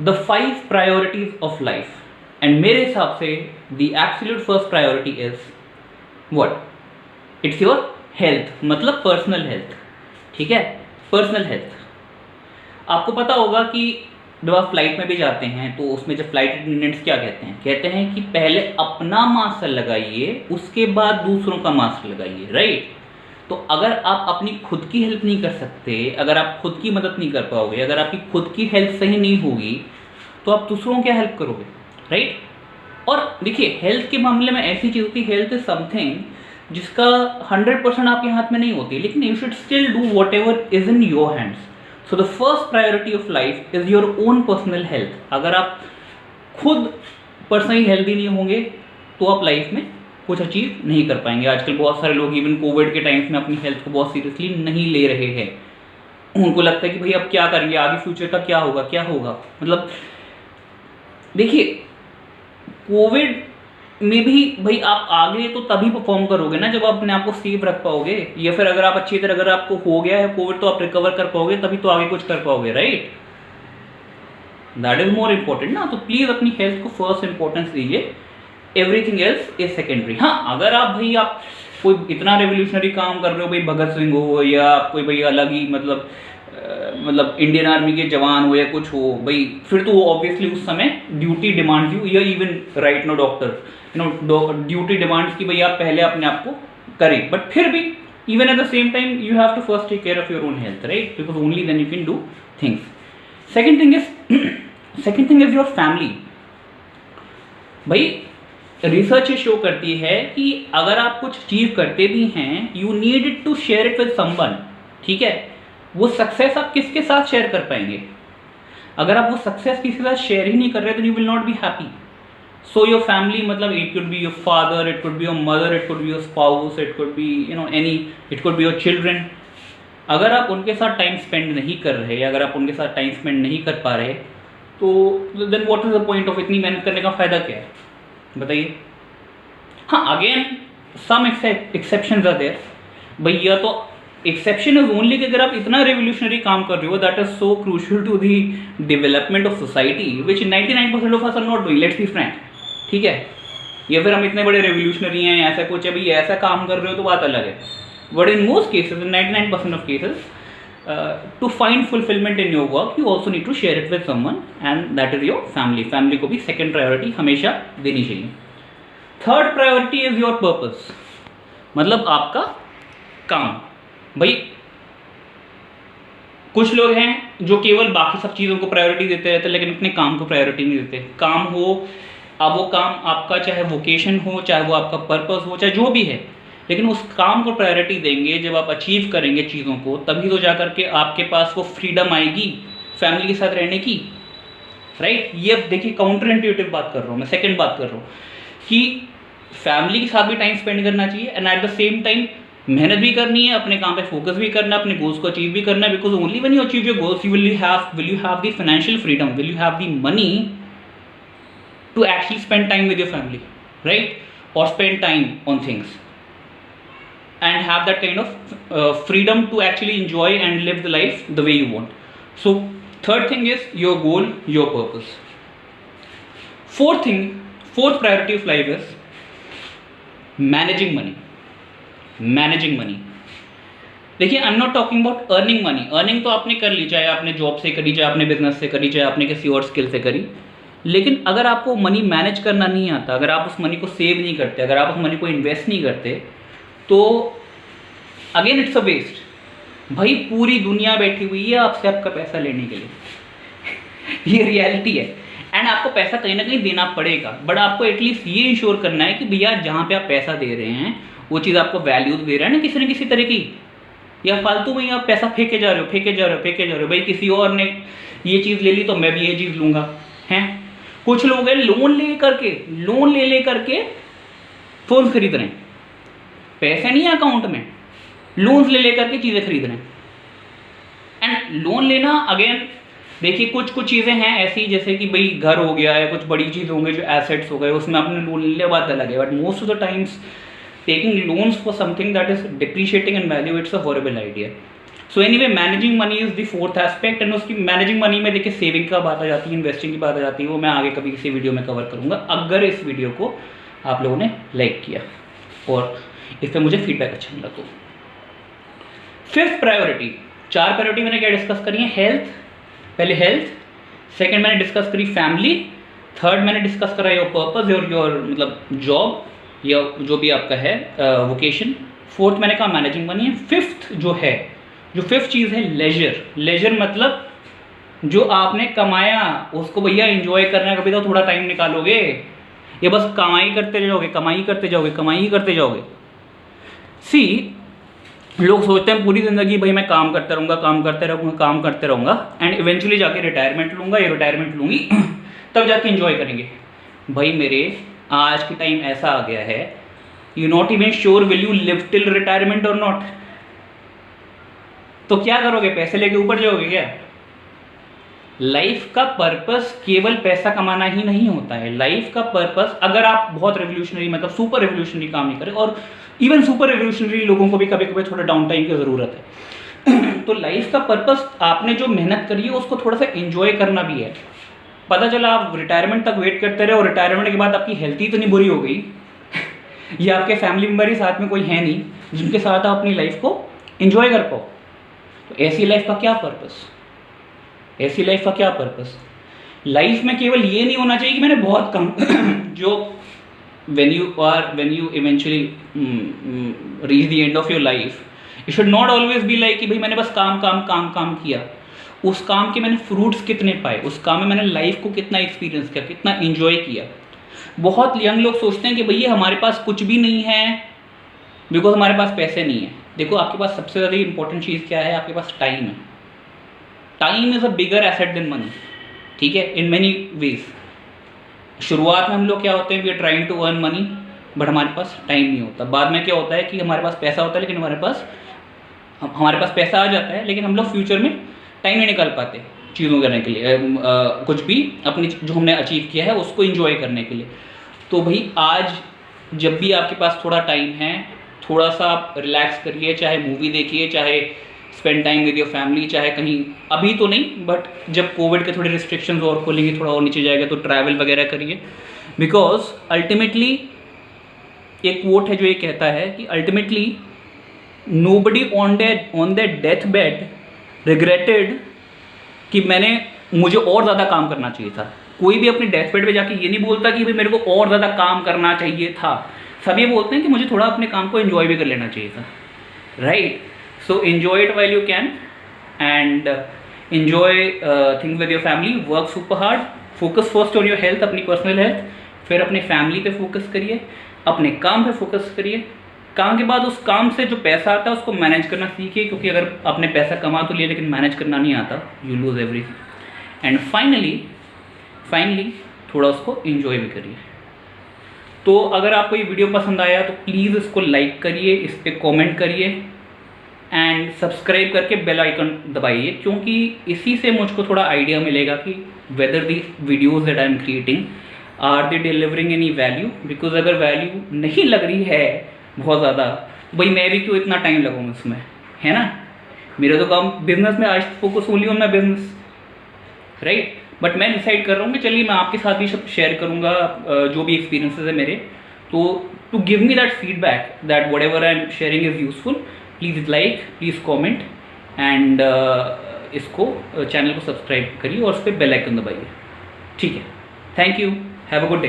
The 5 priorities of life, and मेरे हिसाब से the absolute first priority is what? It's your health, मतलब personal health. ठीक है, पर्सनल हेल्थ। आपको पता होगा कि जब आप फ्लाइट में भी जाते हैं तो उसमें जब फ्लाइट अटेंडेंट्स क्या कहते हैं कि पहले अपना मास्क लगाइए, उसके बाद दूसरों का मास्क लगाइए, राइट? तो अगर आप अपनी खुद की हेल्प नहीं कर सकते, अगर आप खुद की मदद नहीं कर पाओगे, अगर आपकी खुद की हेल्थ सही नहीं होगी, तो आप दूसरों को क्या हेल्प करोगे, राइट? और देखिए, हेल्थ के मामले में ऐसी चीज़ होती है, हेल्थ इज समथिंग जिसका 100% आपके हाथ में नहीं होती, लेकिन you should still do what ever is in your hands. So the first priority of life is your own personal health. अगर आप खुद पर्सनली हेल्दी नहीं होंगे तो आप लाइफ में कुछ अचीव नहीं कर पाएंगे। आजकल बहुत सारे लोग इवन कोविड के टाइम्स में अपनी हेल्थ को बहुत सीरियसली नहीं ले रहे हैं। उनको लगता है कि भाई अब क्या करेंगे, आगे फ्यूचर का क्या होगा। मतलब देखिए, कोविड में भी भाई आप आगे तो तभी परफॉर्म करोगे ना जब आप अपने आप को सेफ रख पाओगे, या फिर अगर आप अच्छी तरह, अगर आपको हो गया है कोविड तो आप रिकवर कर पाओगे, तभी तो आगे कुछ कर पाओगे, right? That is more important ना। तो प्लीज अपनी हेल्थ को फर्स्ट इंपॉर्टेंस दीजिए, एवरीथिंग एल्स इज सेकेंडरी। हाँ, अगर आप कोई इतना रेवोल्यूशनरी काम कर रहे हो, भाई भगत सिंह हो या आप कोई भाई अलग ही मतलब इंडियन आर्मी के जवान हो या कुछ हो, भाई फिर तो ऑब्वियसली उस समय ड्यूटी डिमांड्स यू, या even right no doctor duty demands की भाई आप पहले अपने आप को करें, बट फिर भी even at the same time you have to first take care of your own health, right? Because only then you can do things. Second thing is your family. भाई रिसर्च शो करती है कि अगर आप कुछ achieve करते भी हैं, you need to share it with someone. ठीक है, वो सक्सेस आप किसके साथ शेयर कर पाएंगे? अगर आप वो सक्सेस किसी के साथ शेयर ही नहीं कर रहे तो you will not be happy. So your family, मतलब it could be your father, it could be your mother, it could be your spouse, it could be it could be your children. अगर आप उनके साथ time spend नहीं कर रहे, अगर आप उनके साथ टाइम स्पेंड नहीं कर पा रहे, तो then what is the point of इतनी मेहनत करने का फायदा क्या है, बताइए? हाँ, again some exceptions are there. भैया तो एक्सेप्शन इज ओनली कि अगर आप इतना रेवोल्यूशनरी काम कर रहे हो that is so crucial to the development of society which 99% of us are not doing, let's be frank. ठीक है, या फिर हम इतने बड़े रेवोल्यूशनरी हैं, ऐसा कुछ है, भाई ऐसा काम कर रहे हो तो बात अलग है, but in most cases, in 99% of cases, to find fulfilment in your work you also need to share it with someone, and that is your family. Family को भी सेकेंड प्रायोरिटी हमेशा देनी चाहिए। Third priority is your purpose, मतलब आपका काम। भाई कुछ लोग हैं जो केवल बाकी सब चीज़ों को प्रायोरिटी देते रहते हैं लेकिन अपने काम को प्रायोरिटी नहीं देते। काम हो, अब वो काम आपका चाहे वोकेशन हो, चाहे वो आपका पर्पस हो, चाहे जो भी है, लेकिन उस काम को प्रायोरिटी देंगे। जब आप अचीव करेंगे चीज़ों को, तभी तो जा करके आपके पास वो फ्रीडम आएगी फैमिली के साथ रहने की, राइट? ये अब देखिए काउंटर इंट्यूटिव बात कर रहा हूँ मैं, सेकेंड बात कर रहा हूँ कि फैमिली के साथ भी टाइम स्पेंड करना चाहिए and eight the same time मेहनत भी करनी है, अपने काम पे फोकस भी करना है, अपने गोल्स को अचीव भी करना है। Because only when you achieve your goals will you have the financial freedom, will you have the money to actually spend time with your family, right? और spend time on things and have that kind of freedom to actually enjoy and live the life the way you want. So third thing is your goal, your purpose. Fourth priority of life is managing money. Managing money, देखिए I am not talking about earning money. Earning तो आपने कर ली, चाहे आपने job से करी, चाहे आपने बिजनेस से करी, चाहे आपने किसी और स्किल से करी, लेकिन अगर आपको मनी मैनेज करना नहीं आता, अगर आप उस मनी को सेव नहीं करते, अगर आप उस मनी को इन्वेस्ट नहीं करते, तो अगेन इट्स अ वेस्ट। भाई पूरी दुनिया बैठी हुई है आपसे आपका पैसा लेने के लिए ये रियलिटी है, एंड आपको पैसा कहीं ना कहीं देना पड़ेगा, बट आपको एटलीस्ट ये इंश्योर करना है कि भैया जहाँ पे आप पैसा दे रहे हैं वो चीज़ आपको वैल्यू दे रहा है ना किसी तरह की, या फालतू में आप पैसा फेंके जा रहे हो। भाई किसी और ने ये चीज़ ले ली तो मैं भी ये चीज़ लूँगा, हैं? कुछ लोग हैं लोन ले करके फ़ोन खरीद रहे हैं, पैसे नहीं है अकाउंट में, लोन्स ले करके चीज़ें खरीद रहे हैं। एंड लोन लेना अगेन देखिए, कुछ चीज़ें हैं ऐसी, जैसे कि भाई घर हो गया है, कुछ बड़ी चीज़ होंगे जो एसेट्स हो गए, उसमें आपने लोन ले, बात अलग है, but most of the times taking loans for something that is depreciating in value, it's a horrible idea. So anyway managing money is the fourth aspect, and उसकी मैनेजिंग मनी में देखिए सेविंग का बात आ जाती है, इन्वेस्टिंग की बात आ जाती है, वो मैं आगे कभी किसी वीडियो में कवर करूँगा, अगर इस वीडियो को आप लोगों ने लाइक किया और इस पर मुझे फीडबैक अच्छा मिला तो। फिफ्थ प्रायोरिटी, 4 प्रायोरिटी मैंने क्या डिस्कस करी है, हेल्थ, पहले हेल्थ, सेकंड मैंने डिस्कस करी फैमिली, थर्ड मैंने डिस्कस करा योर पर्पस, योर मतलब जॉब या जो भी आपका है वोकेशन, फोर्थ मैंने कहा मैनेजिंग मनी है, फिफ्थ जो है, जो फिफ्थ चीज़ है लेजर। लेजर मतलब जो आपने कमाया उसको भैया एंजॉय करने का भी तो थोड़ा टाइम निकालोगे, ये बस कमाई करते जाओगे, कमाई करते जाओगे, कमाई करते जाओगे। सी लोग सोचते हैं पूरी ज़िंदगी भाई मैं काम करता रहूँगा, काम करते रहूँगा, काम करते रहूँगा एंड इवेंचुअली जाके रिटायरमेंट लूँगा या रिटायरमेंट लूँगी तब जाके एंजॉय करेंगे। भाई मेरे आज की टाइम ऐसा आ गया है, you not even sure will you live till retirement और नॉट। तो क्या करोगे, पैसे लेके ऊपर जाओगे क्या? लाइफ का पर्पस केवल पैसा कमाना ही नहीं होता है। लाइफ का पर्पस, अगर आप बहुत रेवोल्यूशनरी मतलब सुपर रेवोल्यूशनरी काम नहीं करें, और इवन सुपर रेवोल्यूशनरी लोगों को भी कभी कभी थोड़ा डाउन टाइम की ज़रूरत है तो लाइफ का पर्पस आपने जो मेहनत करी है उसको थोड़ा सा एंजॉय करना भी है। पता चला आप रिटायरमेंट तक वेट करते रहे और रिटायरमेंट के बाद आपकी हेल्थ ही इतनी बुरी हो गई या आपके फैमिली मेम्बर ही साथ में कोई है नहीं जिनके साथ आप अपनी लाइफ को एंजॉय कर पाओ, तो ऐसी लाइफ का क्या पर्पस? ऐसी लाइफ का क्या पर्पस? लाइफ में केवल ये नहीं होना चाहिए कि मैंने बहुत कम जो when you eventually reach the end of your life, it should not always be like कि भाई मैंने बस काम काम काम काम किया, उस काम के मैंने फ्रूट्स कितने पाए, उस काम में मैंने लाइफ को कितना एक्सपीरियंस किया, कितना एंजॉय किया। बहुत यंग लोग सोचते हैं कि भैया हमारे पास कुछ भी नहीं है बिकॉज हमारे पास पैसे नहीं है। देखो आपके पास सबसे ज़्यादा इंपॉर्टेंट चीज़ क्या है, आपके पास टाइम है। Time is a bigger asset than money, ठीक है, इन मैनी वेज। शुरुआत में हम लोग क्या होते हैं, we are trying to earn money but हमारे पास टाइम नहीं होता। बाद में क्या होता है कि हमारे पास पैसा होता है लेकिन हमारे पास पैसा आ जाता है लेकिन हम लोग फ्यूचर में टाइम नहीं निकाल पाते चीज़ों करने के लिए, कुछ भी अपनी जो हमने अचीव किया है उसको एंजॉय करने के लिए। तो भाई आज जब भी आपके पास थोड़ा टाइम है, थोड़ा सा आप रिलैक्स करिए, चाहे मूवी देखिए, चाहे spend time with your family, चाहे कहीं, अभी तो नहीं बट जब कोविड के थोड़े रिस्ट्रिक्शंस और खोलेंगे, थोड़ा और नीचे जाएगा तो ट्रैवल वगैरह करिए। बिकॉज अल्टीमेटली एक कोट है जो ये कहता है कि ultimately nobody on that death bed regretted कि मुझे और ज़्यादा काम करना चाहिए था। कोई भी अपने डेथ बेड पे जाके ये नहीं बोलता कि भाई मेरे को और ज़्यादा काम करना चाहिए था। सब ये बोलते हैं कि मुझे थोड़ा अपने काम को एंजॉय भी कर लेना चाहिए था, right? So enjoy it while you can and enjoy things with your family. Work super hard. Focus first on your health, अपनी personal health, फिर अपने family पे focus करिए, अपने काम पे focus करिए। काम के बाद उस काम से जो पैसा आता है उसको मैनेज करना सीखिए, क्योंकि अगर आपने पैसा कमा तो लिया लेकिन मैनेज करना नहीं आता, you lose everything. And finally थोड़ा उसको enjoy भी करिए। तो अगर आपको ये वीडियो पसंद आया तो प्लीज़ इसको लाइक करिए, इस पर कॉमेंट करिए एंड सब्सक्राइब करके बेल आइकन दबाइए, क्योंकि इसी से मुझको थोड़ा आइडिया मिलेगा कि whether the videos that I am creating are they delivering any value. Because अगर वैल्यू नहीं लग रही है बहुत ज़्यादा, भाई मैं भी क्यों इतना टाइम लगाऊँ इसमें, है ना? मेरा तो काम बिजनेस में, आज focus only on my business, right? But मैं डिसाइड कर रहा हूँ कि चलिए मैं आपके साथ भी सब शेयर करूँगा जो भी एक्सपीरियंसेस है मेरे, तो to give me that feedback that whatever I am sharing is useful, please like, please comment and इसको चैनल को सब्सक्राइब करिए और उस पर बेल आइकन दबाइए, ठीक है? Thank you, have a good day.